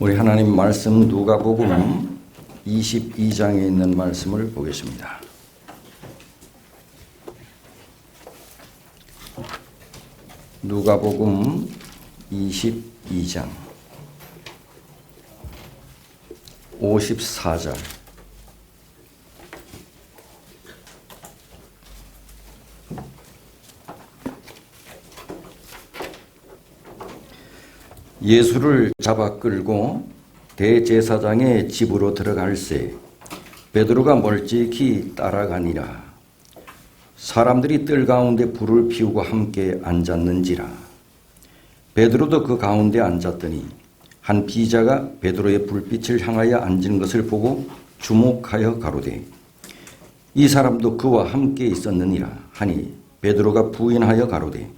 우리 하나님 말씀 누가복음 22장에 있는 말씀을 보겠습니다. 누가복음 22장 54절. 예수를 잡아 끌고 대제사장의 집으로 들어갈새 베드로가 멀찍이 따라가니라. 사람들이 뜰 가운데 불을 피우고 함께 앉았는지라. 베드로도 그 가운데 앉았더니 한 비자가 베드로의 불빛을 향하여 앉은 것을 보고 주목하여 가로되 이 사람도 그와 함께 있었느니라 하니 베드로가 부인하여 가로되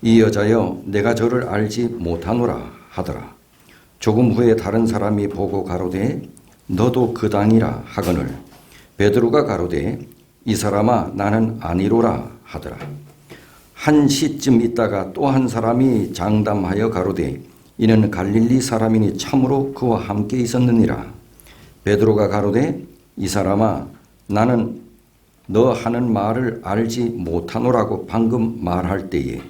이 여자여 내가 저를 알지 못하노라 하더라. 조금 후에 다른 사람이 보고 가로되 너도 그 당이라 하거늘 베드로가 가로되 이 사람아 나는 아니로라 하더라. 한 시쯤 있다가 또 한 사람이 장담하여 가로되 이는 갈릴리 사람이니 참으로 그와 함께 있었느니라. 베드로가 가로되 이 사람아 나는 너 하는 말을 알지 못하노라고 방금 말할 때에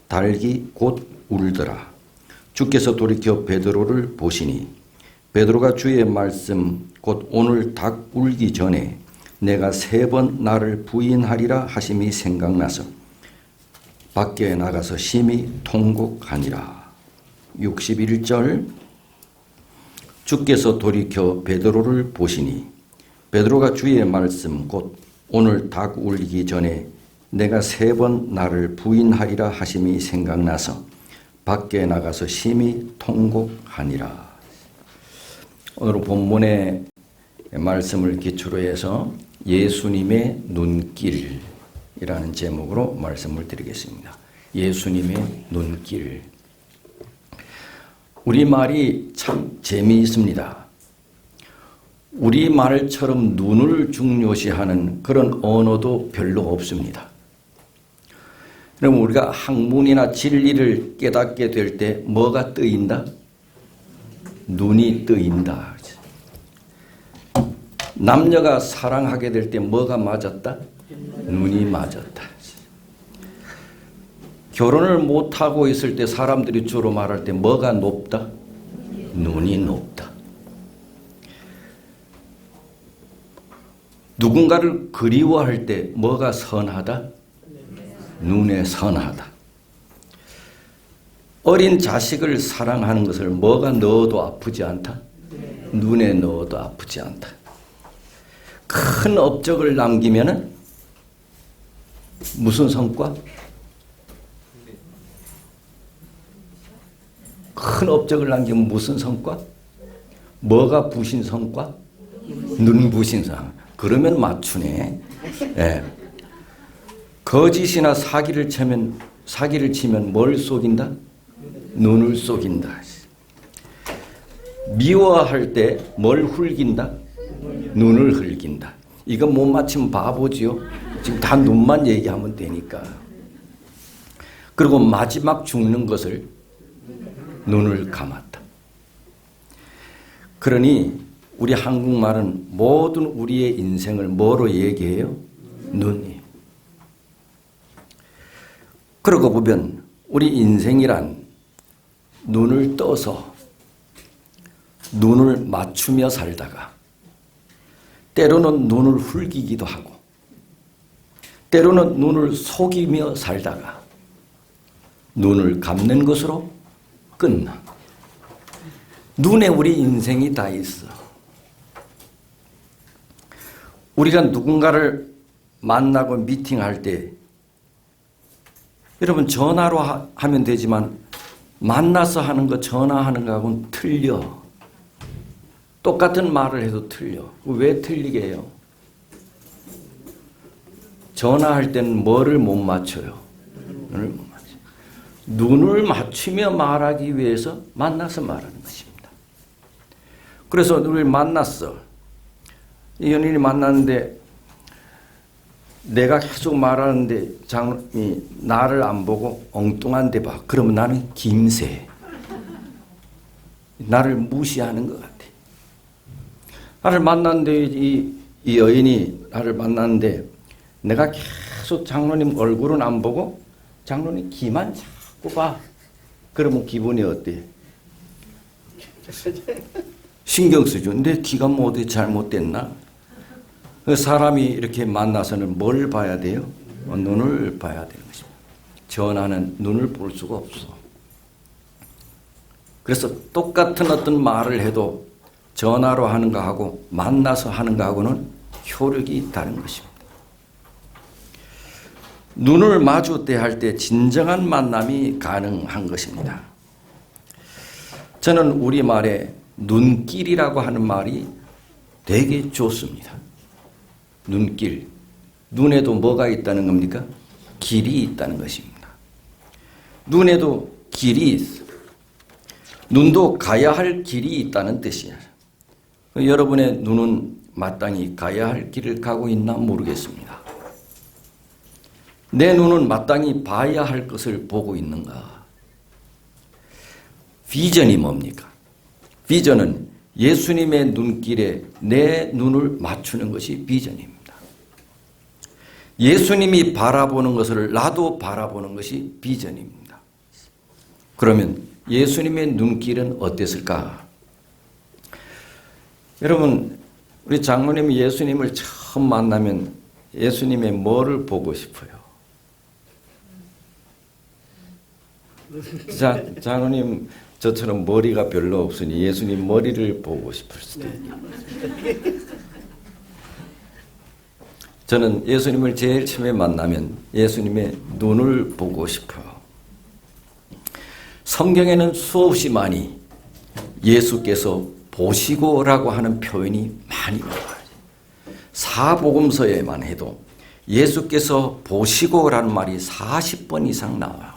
닭이 곧 울더라. 주께서 돌이켜 베드로를 보시니 베드로가 주의 말씀 곧 오늘 닭 울기 전에 내가 3번 나를 부인하리라 하심이 생각나서 밖에 나가서 심히 통곡하니라. 61절. 주께서 돌이켜 베드로를 보시니 베드로가 주의 말씀 곧 오늘 닭 울기 전에 내가 3번 나를 부인하리라 하심이 생각나서 밖에 나가서 심히 통곡하니라. 오늘 본문의 말씀을 기초로 해서 예수님의 눈길이라는 제목으로 말씀을 드리겠습니다. 예수님의 눈길. 우리말이 참 재미있습니다. 우리말처럼 눈을 중요시하는 그런 언어도 별로 없습니다. 그럼 우리가 학문이나 진리를 깨닫게 될 때 뭐가 뜨인다? 눈이 뜨인다. 남녀가 사랑하게 될 때 뭐가 맞았다? 눈이 맞았다. 결혼을 못하고 있을 때 사람들이 주로 말할 때 뭐가 높다? 눈이 높다. 누군가를 그리워할 때 뭐가 선하다? 눈에 선하다. 어린 자식을 사랑하는 것을 뭐가 넣어도 아프지 않다? 눈에 넣어도 아프지 않다. 큰 업적을 남기면은 무슨 성과? 큰 업적을 남기면 무슨 성과? 뭐가 부신 성과? 눈 부신 성과. 그러면 맞추네. 예. 거짓이나 사기를 치면 뭘 속인다? 눈을 속인다. 미워할 때 뭘 흘긴다? 눈을 흘긴다. 이거 못 맞히면 바보지요. 지금 다 눈만 얘기하면 되니까. 그리고 마지막 죽는 것을 눈을 감았다. 그러니 우리 한국말은 모든 우리의 인생을 뭐로 얘기해요? 눈이. 그러고 보면 우리 인생이란 눈을 떠서 눈을 맞추며 살다가 때로는 눈을 흘기기도 하고 때로는 눈을 속이며 살다가 눈을 감는 것으로 끝나. 눈에 우리 인생이 다 있어. 우리가 누군가를 만나고 미팅할 때 여러분 전화로 하면 되지만 만나서 하는 거 전화하는 거하고는 틀려. 똑같은 말을 해도 틀려. 왜 틀리게 해요? 전화할 때는 뭐를 못 맞춰요? 눈을 못 맞춰요. 눈을 맞추며 말하기 위해서 만나서 말하는 것입니다. 그래서 우리 만났어. 이 연인이 만났는데 내가 계속 말하는데 장이 나를 안 보고 엉뚱한 데 봐. 그러면 나는 김새. 나를 무시하는 것 같아. 나를 만났는데 이 여인이 나를 만났는데 내가 계속 장로님 얼굴은 안 보고 장로님 귀만 자꾸 봐. 그러면 기분이 어때? 신경 쓰죠. 내 귀가 뭐 어디 잘못됐나? 사람이 이렇게 만나서는 뭘 봐야 돼요? 눈을 봐야 되는 것입니다. 전하는 눈을 볼 수가 없어. 그래서 똑같은 어떤 말을 해도 전화로 하는 거하고 만나서 하는 거하고는 효력이 다른 것입니다. 눈을 마주 대할 때 진정한 만남이 가능한 것입니다. 저는 우리말에 눈길이라고 하는 말이 되게 좋습니다. 눈길. 눈에도 뭐가 있다는 겁니까? 길이 있다는 것입니다. 눈에도 길이 있어. 눈도 가야 할 길이 있다는 뜻이에요. 여러분의 눈은 마땅히 가야 할 길을 가고 있나 모르겠습니다. 내 눈은 마땅히 봐야 할 것을 보고 있는가? 비전이 뭡니까? 비전은 예수님의 눈길에 내 눈을 맞추는 것이 비전입니다. 예수님이 바라보는 것을 나도 바라보는 것이 비전입니다. 그러면 예수님의 눈길은 어땠을까? 여러분, 우리 장로님이 예수님을 처음 만나면 예수님의 뭐를 보고 싶어요? 장로님 저처럼 머리가 별로 없으니 예수님 머리를 보고 싶을 수도 있고. 저는 예수님을 제일 처음에 만나면 예수님의 눈을 보고 싶어요. 성경에는 수없이 많이 예수께서 보시고라고 하는 표현이 많이 나와요. 사복음서에만 해도 예수께서 보시고라는 말이 40번 이상 나와요.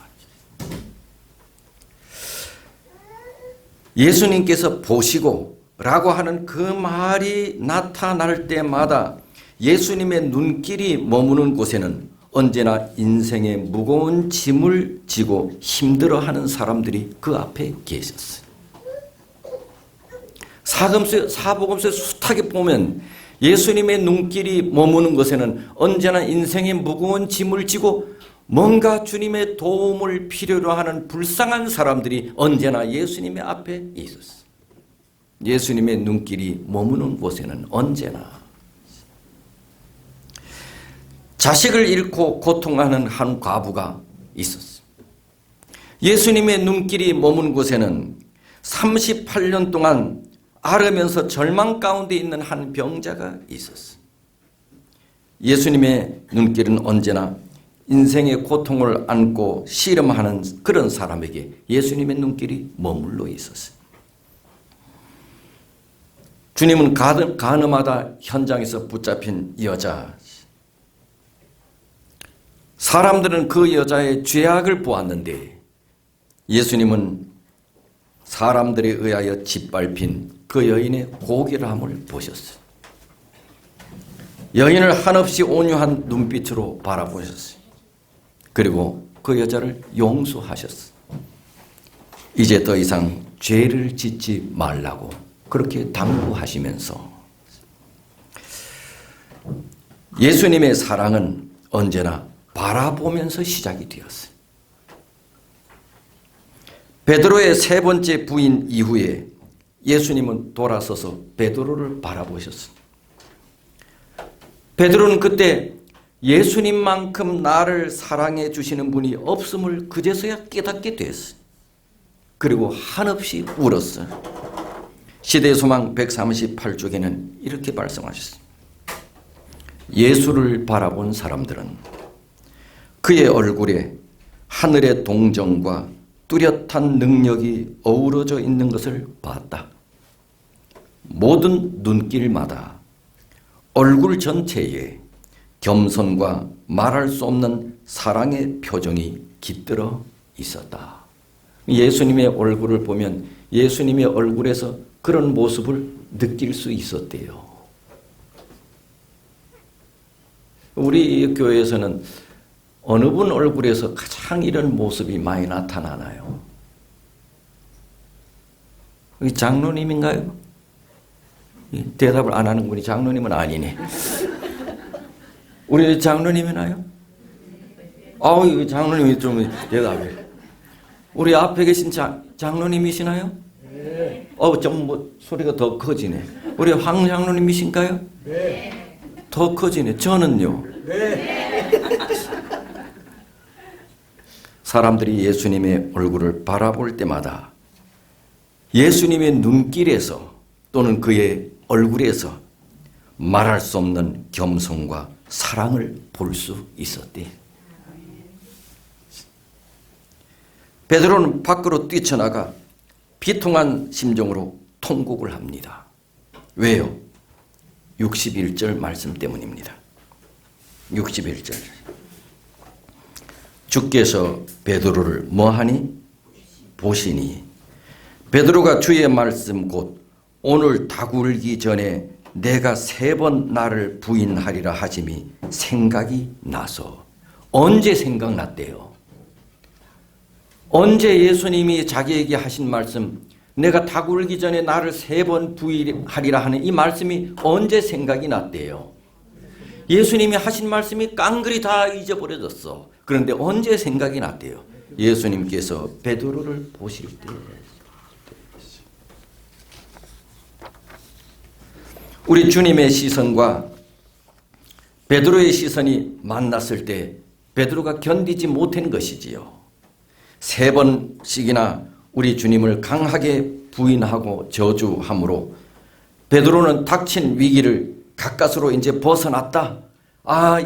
예수님께서 보시고라고 하는 그 말이 나타날 때마다 예수님의 눈길이 머무는 곳에는 언제나 인생의 무거운 짐을 지고 힘들어하는 사람들이 그 앞에 계셨어요. 사복음서에 숱하게 보면 예수님의 눈길이 머무는 곳에는 언제나 인생의 무거운 짐을 지고 뭔가 주님의 도움을 필요로 하는 불쌍한 사람들이 언제나 예수님의 앞에 있었어요. 예수님의 눈길이 머무는 곳에는 언제나. 자식을 잃고 고통하는 한 과부가 있었어요. 예수님의 눈길이 머문 곳에는 38년 동안 앓으면서 절망 가운데 있는 한 병자가 있었어요. 예수님의 눈길은 언제나 인생의 고통을 안고 씨름하는 그런 사람에게 예수님의 눈길이 머물러 있었어요. 주님은 가늠하다 현장에서 붙잡힌 여자, 사람들은 그 여자의 죄악을 보았는데 예수님은 사람들에 의하여 짓밟힌 그 여인의 고결함을 보셨어요. 여인을 한없이 온유한 눈빛으로 바라보셨어요. 그리고 그 여자를 용서하셨어요. 이제 더 이상 죄를 짓지 말라고 그렇게 당부하시면서 예수님의 사랑은 언제나 바라보면서 시작이 되었어요. 베드로의 세 번째 부인 이후에 예수님은 돌아서서 베드로를 바라보셨어요. 베드로는 그때 예수님만큼 나를 사랑해 주시는 분이 없음을 그제서야 깨닫게 됐어요. 그리고 한없이 울었어요. 시대소망 138쪽에는 이렇게 말씀하셨어요. 예수를 바라본 사람들은 그의 얼굴에 하늘의 동정과 뚜렷한 능력이 어우러져 있는 것을 봤다. 모든 눈길마다 얼굴 전체에 겸손과 말할 수 없는 사랑의 표정이 깃들어 있었다. 예수님의 얼굴을 보면 예수님의 얼굴에서 그런 모습을 느낄 수 있었대요. 우리 교회에서는 어느 분 얼굴에서 가장 이런 모습이 많이 나타나나요? 장로님인가요? 대답을 안 하는 분이 장로님은 아니네. 우리 장로님이나요? 장로님이 좀 대답해. 우리 앞에 계신 장로님이시나요? 네. 좀 소리가 더 커지네. 우리 황 장로님이신가요? 네. 더 커지네. 저는요? 네. 사람들이 예수님의 얼굴을 바라볼 때마다 예수님의 눈길에서 또는 그의 얼굴에서 말할 수 없는 겸손과 사랑을 볼 수 있었대. 베드로는 밖으로 뛰쳐나가 비통한 심정으로 통곡을 합니다. 왜요? 61절 말씀 때문입니다. 61절. 주께서 베드로를 뭐하니? 보시니. 베드로가 주의 말씀 곧 오늘 다굴기 전에 내가 3번 나를 부인하리라 하심이 생각이 나서. 언제 생각났대요? 언제 예수님이 자기에게 하신 말씀, 내가 다굴기 전에 나를 3번 부인하리라 하는 이 말씀이 언제 생각이 났대요? 예수님이 하신 말씀이 깡그리 다 잊어버려졌어. 그런데 언제 생각이 났대요? 예수님께서 베드로를 보실 때. 우리 주님의 시선과 베드로의 시선이 만났을 때 베드로가 견디지 못한 것이지요. 3번씩이나 우리 주님을 강하게 부인하고 저주함으로 베드로는 닥친 위기를 가까스로 이제 벗어났다.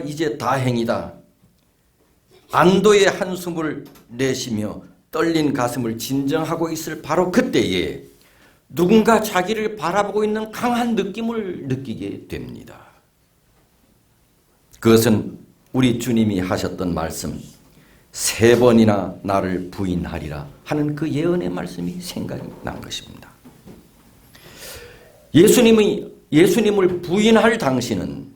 이제 다행이다. 안도의 한숨을 내쉬며 떨린 가슴을 진정하고 있을 바로 그때에 누군가 자기를 바라보고 있는 강한 느낌을 느끼게 됩니다. 그것은 우리 주님이 하셨던 말씀, 3번이나 나를 부인하리라 하는 그 예언의 말씀이 생각이 난 것입니다. 예수님을 부인할 당시는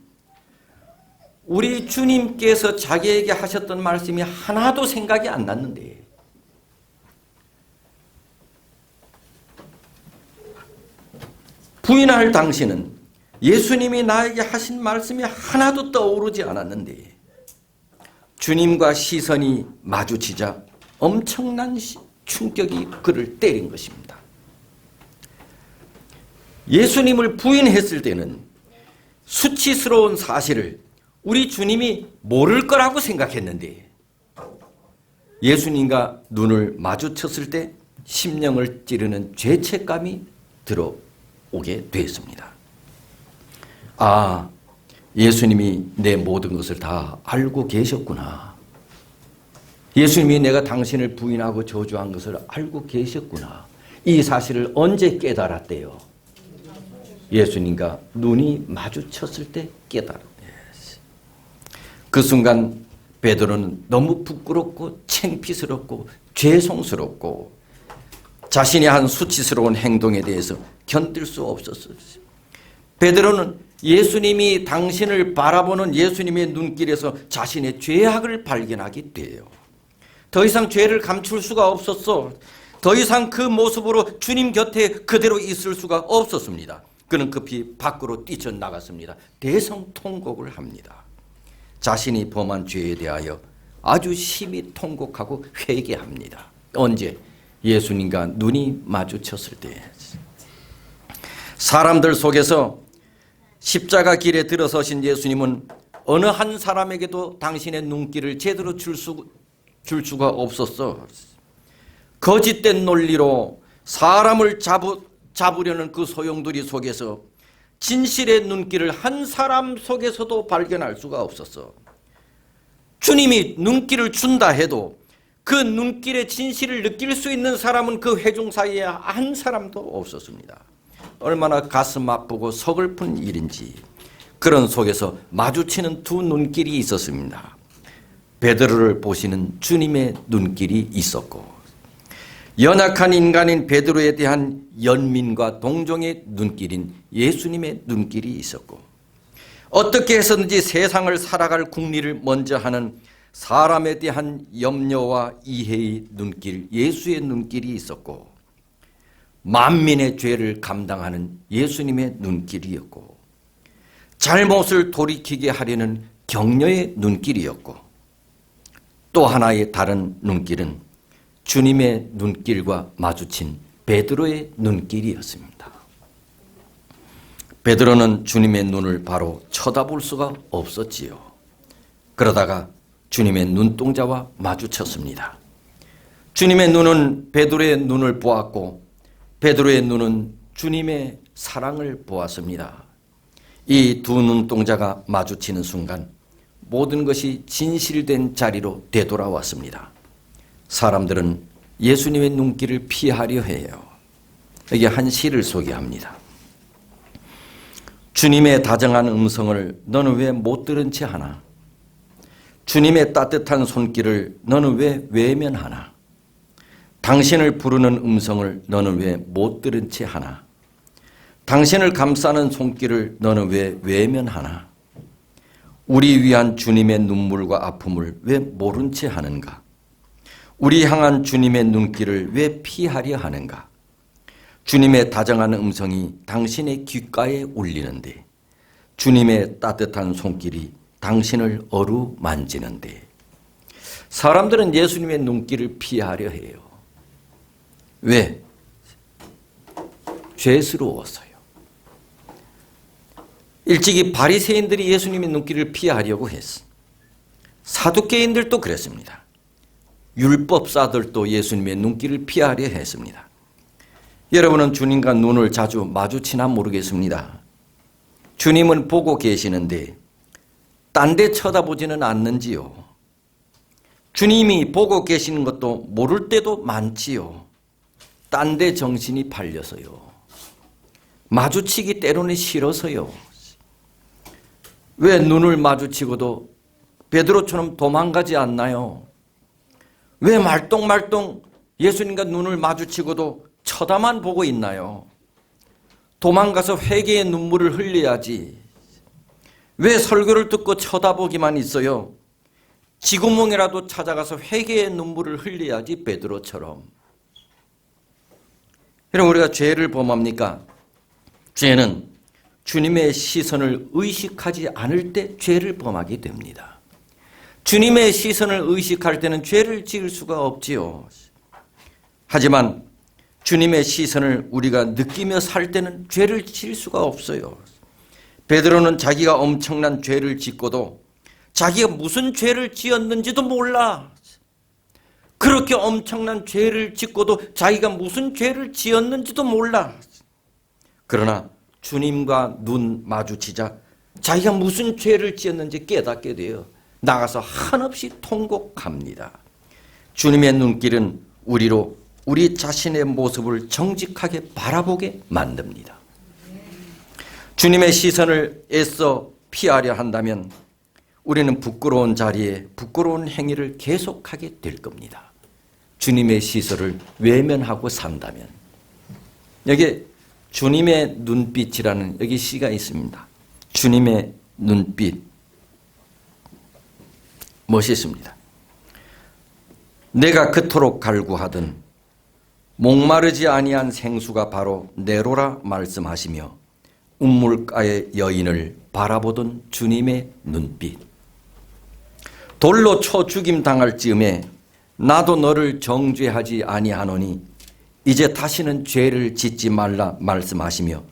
우리 주님께서 자기에게 하셨던 말씀이 하나도 생각이 안 났는데, 부인할 당시는 예수님이 나에게 하신 말씀이 하나도 떠오르지 않았는데, 주님과 시선이 마주치자 엄청난 충격이 그를 때린 것입니다. 예수님을 부인했을 때는 수치스러운 사실을 우리 주님이 모를 거라고 생각했는데, 예수님과 눈을 마주쳤을 때 심령을 찌르는 죄책감이 들어오게 되었습니다. 예수님이 내 모든 것을 다 알고 계셨구나. 예수님이 내가 당신을 부인하고 저주한 것을 알고 계셨구나. 이 사실을 언제 깨달았대요? 예수님과 눈이 마주쳤을 때 깨달았대요. 그 순간 베드로는 너무 부끄럽고 창피스럽고 죄송스럽고 자신이 한 수치스러운 행동에 대해서 견딜 수 없었어요. 베드로는 예수님이 당신을 바라보는 예수님의 눈길에서 자신의 죄악을 발견하게 돼요. 더 이상 죄를 감출 수가 없었어. 더 이상 그 모습으로 주님 곁에 그대로 있을 수가 없었습니다. 그는 급히 밖으로 뛰쳐나갔습니다. 대성통곡을 합니다. 자신이 범한 죄에 대하여 아주 심히 통곡하고 회개합니다. 언제? 예수님과 눈이 마주쳤을 때. 사람들 속에서 십자가 길에 들어서신 예수님은 어느 한 사람에게도 당신의 눈길을 제대로 줄 수가 없었어. 거짓된 논리로 사람을 잡으려는 그 소용돌이 속에서 진실의 눈길을 한 사람 속에서도 발견할 수가 없었어. 주님이 눈길을 준다 해도 그 눈길의 진실을 느낄 수 있는 사람은 그 회중 사이에 한 사람도 없었습니다. 얼마나 가슴 아프고 서글픈 일인지. 그런 속에서 마주치는 두 눈길이 있었습니다. 베드로를 보시는 주님의 눈길이 있었고, 연약한 인간인 베드로에 대한 연민과 동정의 눈길인 예수님의 눈길이 있었고, 어떻게 해서든지 세상을 살아갈 궁리를 먼저 하는 사람에 대한 염려와 이해의 눈길, 예수의 눈길이 있었고, 만민의 죄를 감당하는 예수님의 눈길이었고, 잘못을 돌이키게 하려는 격려의 눈길이었고, 또 하나의 다른 눈길은 주님의 눈길과 마주친 베드로의 눈길이었습니다. 베드로는 주님의 눈을 바로 쳐다볼 수가 없었지요. 그러다가 주님의 눈동자와 마주쳤습니다. 주님의 눈은 베드로의 눈을 보았고, 베드로의 눈은 주님의 사랑을 보았습니다. 이 두 눈동자가 마주치는 순간 모든 것이 진실된 자리로 되돌아왔습니다. 사람들은 예수님의 눈길을 피하려 해요. 여기 한 시를 소개합니다. 주님의 다정한 음성을 너는 왜 못 들은 채 하나? 주님의 따뜻한 손길을 너는 왜 외면하나? 당신을 부르는 음성을 너는 왜 못 들은 채 하나? 당신을 감싸는 손길을 너는 왜 외면하나? 우리 위한 주님의 눈물과 아픔을 왜 모른 채 하는가? 우리 향한 주님의 눈길을 왜 피하려 하는가? 주님의 다정한 음성이 당신의 귓가에 울리는데, 주님의 따뜻한 손길이 당신을 어루만지는데, 사람들은 예수님의 눈길을 피하려 해요. 왜? 죄스러워서요. 일찍이 바리새인들이 예수님의 눈길을 피하려고 했어. 사두개인들도 그랬습니다. 율법사들도 예수님의 눈길을 피하려 했습니다. 여러분은 주님과 눈을 자주 마주치나 모르겠습니다. 주님은 보고 계시는데 딴 데 쳐다보지는 않는지요. 주님이 보고 계시는 것도 모를 때도 많지요. 딴 데 정신이 팔려서요. 마주치기 때로는 싫어서요. 왜 눈을 마주치고도 베드로처럼 도망가지 않나요? 왜 말똥말똥 예수님과 눈을 마주치고도 쳐다만 보고 있나요? 도망가서 회개의 눈물을 흘려야지. 왜 설교를 듣고 쳐다보기만 있어요? 쥐구멍이라도 찾아가서 회개의 눈물을 흘려야지, 베드로처럼. 여러분, 우리가 죄를 범합니까? 죄는 주님의 시선을 의식하지 않을 때 죄를 범하게 됩니다. 주님의 시선을 의식할 때는 죄를 지을 수가 없지요. 하지만 주님의 시선을 우리가 느끼며 살 때는 죄를 지을 수가 없어요. 베드로는 자기가 엄청난 죄를 짓고도 자기가 무슨 죄를 지었는지도 몰라. 그렇게 엄청난 죄를 짓고도 자기가 무슨 죄를 지었는지도 몰라. 그러나 주님과 눈 마주치자 자기가 무슨 죄를 지었는지 깨닫게 돼요. 나가서 한없이 통곡합니다. 주님의 눈길은 우리로 우리 자신의 모습을 정직하게 바라보게 만듭니다. 주님의 시선을 애써 피하려 한다면 우리는 부끄러운 자리에 부끄러운 행위를 계속하게 될 겁니다. 주님의 시선을 외면하고 산다면. 여기 주님의 눈빛이라는 여기 시가 있습니다. 주님의 눈빛. 멋있습니다. 내가 그토록 갈구하던 목마르지 아니한 생수가 바로 내로라 말씀하시며 운물가의 여인을 바라보던 주님의 눈빛. 돌로 쳐 죽임 당할 즈음에 나도 너를 정죄하지 아니하노니 이제 다시는 죄를 짓지 말라 말씀하시며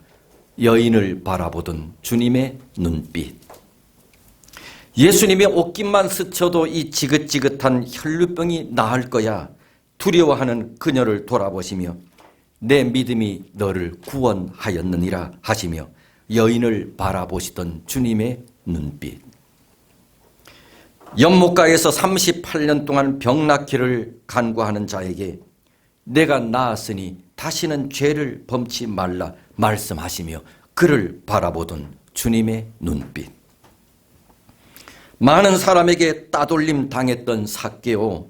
여인을 바라보던 주님의 눈빛. 예수님의 옷깃만 스쳐도 이 지긋지긋한 혈루병이 나을 거야 두려워하는 그녀를 돌아보시며 내 믿음이 너를 구원하였느니라 하시며 여인을 바라보시던 주님의 눈빛. 연못가에서 38년 동안 병낫기를 간구하는 자에게 내가 나았으니 다시는 죄를 범치 말라 말씀하시며 그를 바라보던 주님의 눈빛. 많은 사람에게 따돌림 당했던 삭개오,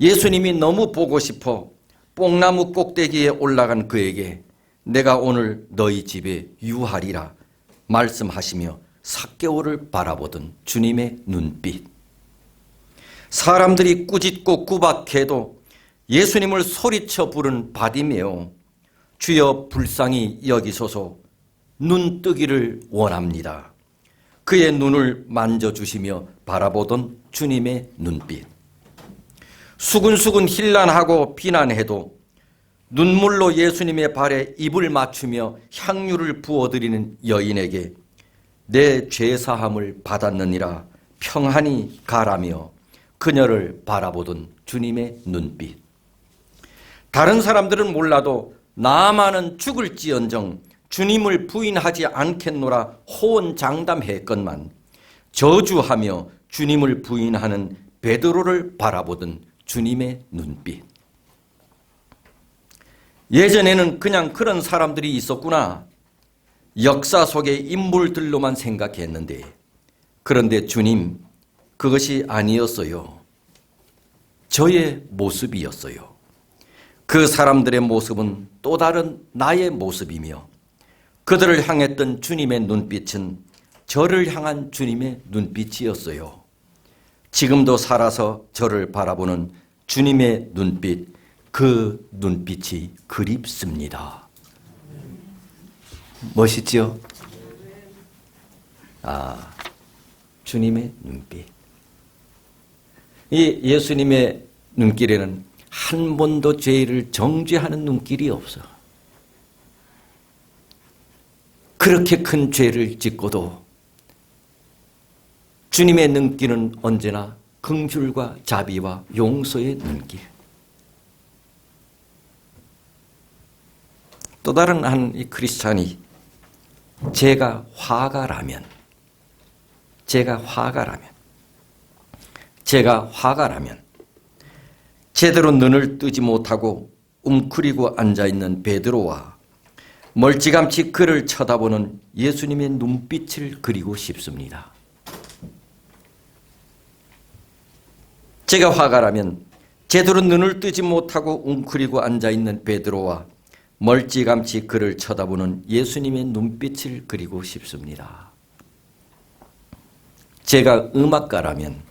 예수님이 너무 보고 싶어 뽕나무 꼭대기에 올라간 그에게 내가 오늘 너희 집에 유하리라 말씀하시며 삭개오를 바라보던 주님의 눈빛. 사람들이 꾸짖고 구박해도 예수님을 소리쳐 부른 바디메오, 주여 불쌍히 여기소서. 눈 뜨기를 원합니다. 그의 눈을 만져주시며 바라보던 주님의 눈빛. 수근수근 힐난하고 비난해도 눈물로 예수님의 발에 입을 맞추며 향유를 부어드리는 여인에게 내 죄사함을 받았느니라 평안히 가라며 그녀를 바라보던 주님의 눈빛. 다른 사람들은 몰라도 나만은 죽을지언정 주님을 부인하지 않겠노라 호언장담했건만 저주하며 주님을 부인하는 베드로를 바라보던 주님의 눈빛. 예전에는 그냥 그런 사람들이 있었구나. 역사 속의 인물들로만 생각했는데, 그런데 주님, 그것이 아니었어요. 저의 모습이었어요. 그 사람들의 모습은 또 다른 나의 모습이며 그들을 향했던 주님의 눈빛은 저를 향한 주님의 눈빛이었어요. 지금도 살아서 저를 바라보는 주님의 눈빛, 그 눈빛이 그립습니다. 멋있죠? 주님의 눈빛. 이 예수님의 눈길에는 한 번도 죄를 정죄하는 눈길이 없어. 그렇게 큰 죄를 짓고도 주님의 눈길은 언제나 긍휼과 자비와 용서의 눈길. 또 다른 한 이 크리스찬이 제가 화가라면 제대로 눈을 뜨지 못하고 웅크리고 앉아있는 베드로와 멀찌감치 그를 쳐다보는 예수님의 눈빛을 그리고 싶습니다. 제가 화가라면 제대로 눈을 뜨지 못하고 웅크리고 앉아있는 베드로와 멀찌감치 그를 쳐다보는 예수님의 눈빛을 그리고 싶습니다. 제가 음악가라면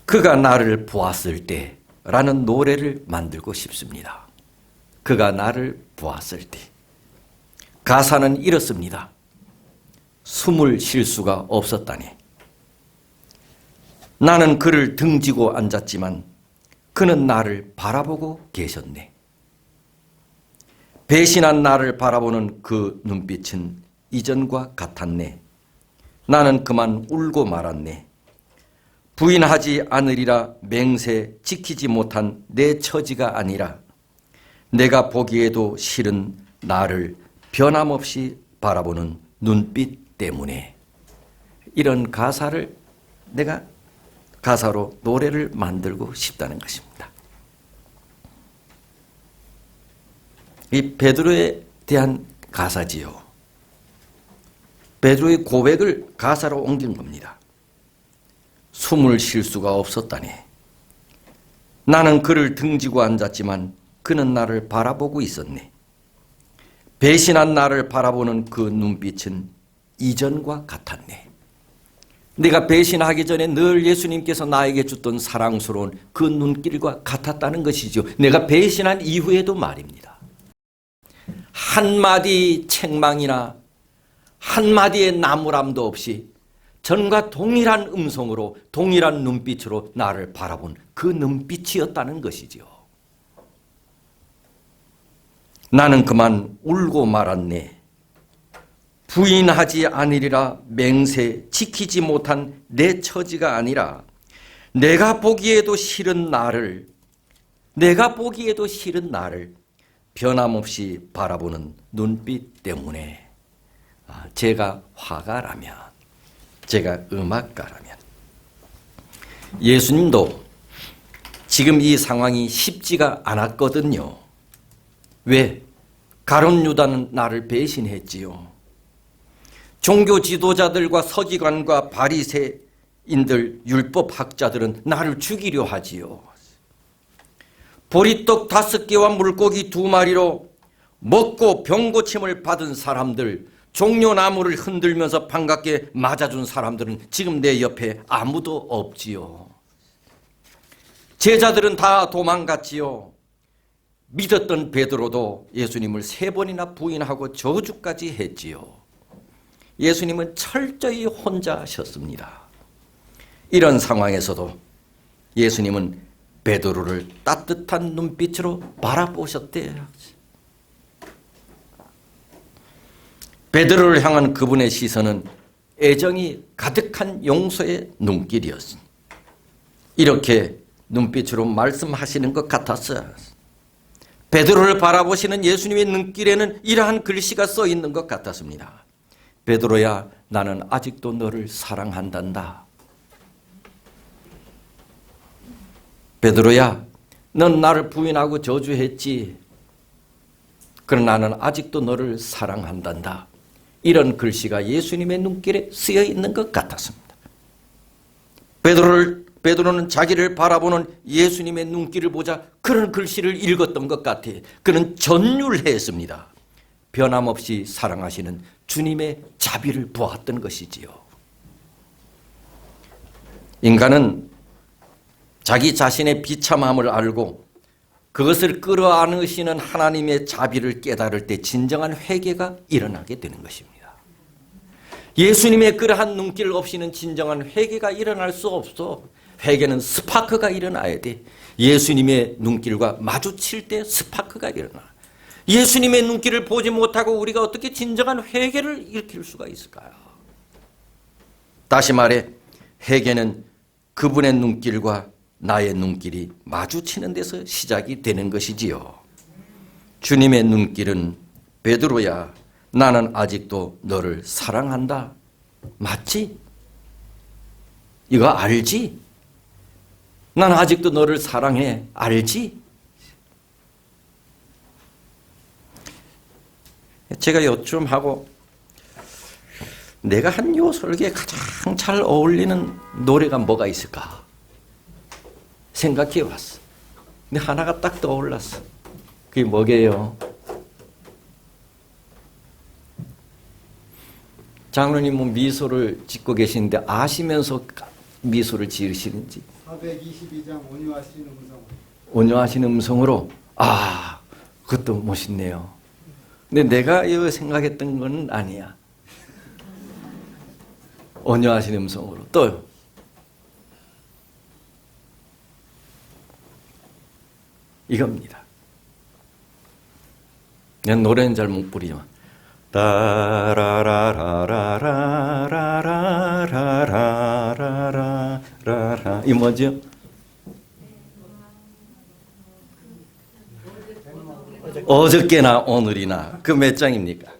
그가 나를 보았을 때 라는 노래를 만들고 싶습니다. 그가 나를 보았을 때. 가사는 이렇습니다. 숨을 쉴 수가 없었다니. 나는 그를 등지고 앉았지만 그는 나를 바라보고 계셨네. 배신한 나를 바라보는 그 눈빛은 이전과 같았네. 나는 그만 울고 말았네. 부인하지 않으리라 맹세 지키지 못한 내 처지가 아니라 내가 보기에도 싫은 나를 변함없이 바라보는 눈빛 때문에. 이런 가사를 내가 가사로 노래를 만들고 싶다는 것입니다. 이 베드로에 대한 가사지요. 베드로의 고백을 가사로 옮긴 겁니다. 숨을 쉴 수가 없었다니. 나는 그를 등지고 앉았지만 그는 나를 바라보고 있었네. 배신한 나를 바라보는 그 눈빛은 이전과 같았네. 내가 배신하기 전에 늘 예수님께서 나에게 줬던 사랑스러운 그 눈길과 같았다는 것이죠. 내가 배신한 이후에도 말입니다. 한마디 책망이나 한마디의 나무람도 없이 전과 동일한 음성으로 동일한 눈빛으로 나를 바라본 그 눈빛이었다는 것이죠. 나는 그만 울고 말았네. 부인하지 않으리라 맹세 지키지 못한 내 처지가 아니라 내가 보기에도 싫은 나를 변함없이 바라보는 눈빛 때문에. 제가 화가라면, 제가 음악가라면. 예수님도 지금 이 상황이 쉽지가 않았거든요. 왜? 가룟 유다는 나를 배신했지요. 종교 지도자들과 서기관과 바리새인들, 율법학자들은 나를 죽이려 하지요. 보리떡 5개와 물고기 2마리로 먹고 병고침을 받은 사람들, 종려나무를 흔들면서 반갑게 맞아준 사람들은 지금 내 옆에 아무도 없지요. 제자들은 다 도망갔지요. 믿었던 베드로도 예수님을 3번이나 부인하고 저주까지 했지요. 예수님은 철저히 혼자 하셨습니다. 이런 상황에서도 예수님은 베드로를 따뜻한 눈빛으로 바라보셨대요. 베드로를 향한 그분의 시선은 애정이 가득한 용서의 눈길이었습니다. 이렇게 눈빛으로 말씀하시는 것 같았어요. 베드로를 바라보시는 예수님의 눈길에는 이러한 글씨가 써 있는 것 같았습니다. 베드로야, 나는 아직도 너를 사랑한단다. 베드로야, 넌 나를 부인하고 저주했지. 그러나 나는 아직도 너를 사랑한단다. 이런 글씨가 예수님의 눈길에 쓰여 있는 것 같았습니다. 베드로는 자기를 바라보는 예수님의 눈길을 보자 그런 글씨를 읽었던 것 같아. 그는 전율했습니다. 변함없이 사랑하시는 주님의 자비를 보았던 것이지요. 인간은 자기 자신의 비참함을 알고 그것을 끌어안으시는 하나님의 자비를 깨달을 때 진정한 회개가 일어나게 되는 것입니다. 예수님의 그러한 눈길 없이는 진정한 회개가 일어날 수 없어. 회개는 스파크가 일어나야 돼. 예수님의 눈길과 마주칠 때 스파크가 일어나. 예수님의 눈길을 보지 못하고 우리가 어떻게 진정한 회개를 일으킬 수가 있을까요? 다시 말해, 회개는 그분의 눈길과 나의 눈길이 마주치는 데서 시작이 되는 것이지요. 주님의 눈길은 베드로야, 나는 아직도 너를 사랑한다. 맞지? 이거 알지? 난 아직도 너를 사랑해. 알지? 제가 요즘 하고 내가 한 요 설교에 가장 잘 어울리는 노래가 뭐가 있을까 생각해 봤어. 근데 하나가 딱 떠올랐어. 그게 뭐게요? 장로님은 미소를 짓고 계시는데 아시면서 미소를 지으시는지. 422장 온유하시는 음성. 온유하시는 음성으로. 아, 그것도 멋있네요. 근데 내가 이거 생각했던 건 아니야. 온유하시는 음성으로. 또요. 이겁니다. 난 노래는 잘 못 부리지만 라라라라라라라라라라라 이 뭐죠? 어저께나 오늘이나 그 몇 장입니까?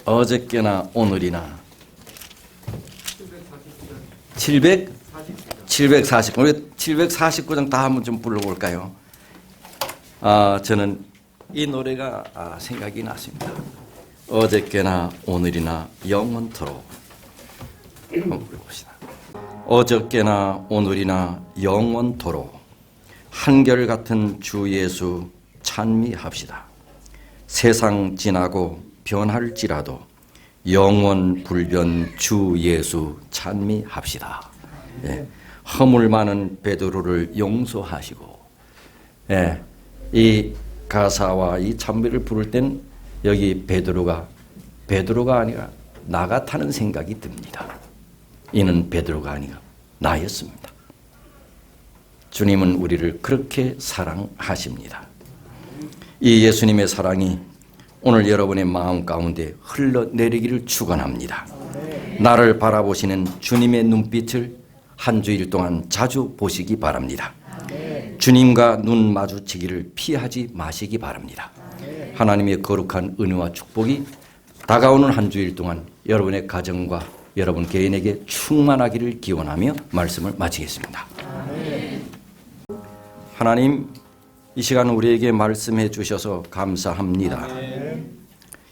어저께나 오늘이나 749. 우리 749장 다 한번 좀 불러볼까요? 저는 이 노래가 생각이 났습니다. 어저께나 오늘이나 영원토록. 한번 불러봅시다. 어저께나 오늘이나 영원토록 한결같은 주 예수 찬미합시다. 세상 지나고 변할지라도 영원 불변 주 예수 찬미합시다. 예. 허물 많은 베드로를 용서하시고, 예. 이 가사와 이 찬미를 부를 땐 여기 베드로가 아니라 나 같다는 생각이 듭니다. 이는 베드로가 아니라 나였습니다. 주님은 우리를 그렇게 사랑하십니다. 이 예수님의 사랑이 오늘 여러분의 마음 가운데 흘러내리기를 축원합니다. 나를 바라보시는 주님의 눈빛을 한 주일 동안 자주 보시기 바랍니다. 주님과 눈 마주치기를 피하지 마시기 바랍니다. 하나님의 거룩한 은혜와 축복이 다가오는 한 주일 동안 여러분의 가정과 여러분 개인에게 충만하기를 기원하며 말씀을 마치겠습니다. 하나님, 이 시간 우리에게 말씀해 주셔서 감사합니다.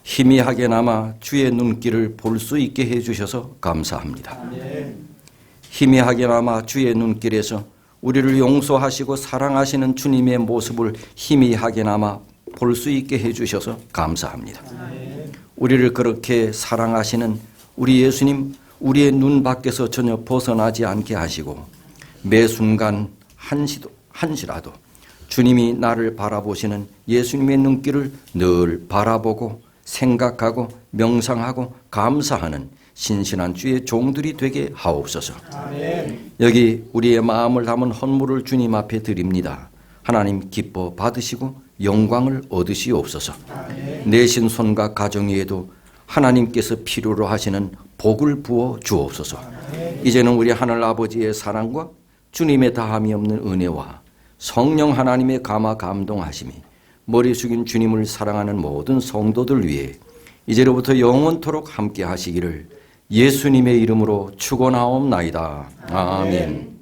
희미하게나마 주의 눈길을 볼 수 있게 해 주셔서 감사합니다. 희미하게나마 주의 눈길에서 우리를 용서하시고 사랑하시는 주님의 모습을 희미하게나마 볼 수 있게 해 주셔서 감사합니다. 우리를 그렇게 사랑하시는 우리 예수님, 우리의 눈 밖에서 전혀 벗어나지 않게 하시고 매 순간 한시라도 주님이 나를 바라보시는 예수님의 눈길을 늘 바라보고 생각하고 명상하고 감사하는 신실한 주의 종들이 되게 하옵소서. 아멘. 여기 우리의 마음을 담은 헌물을 주님 앞에 드립니다. 하나님 기뻐 받으시고 영광을 얻으시옵소서. 아멘. 내신 손과 가정 위에도 하나님께서 필요로 하시는 복을 부어 주옵소서. 아멘. 이제는 우리 하늘 아버지의 사랑과 주님의 다함이 없는 은혜와 성령 하나님의 감화 감동하심이 머리 숙인 주님을 사랑하는 모든 성도들 위해 이제로부터 영원토록 함께 하시기를 예수님의 이름으로 축원하옵나이다. 아멘.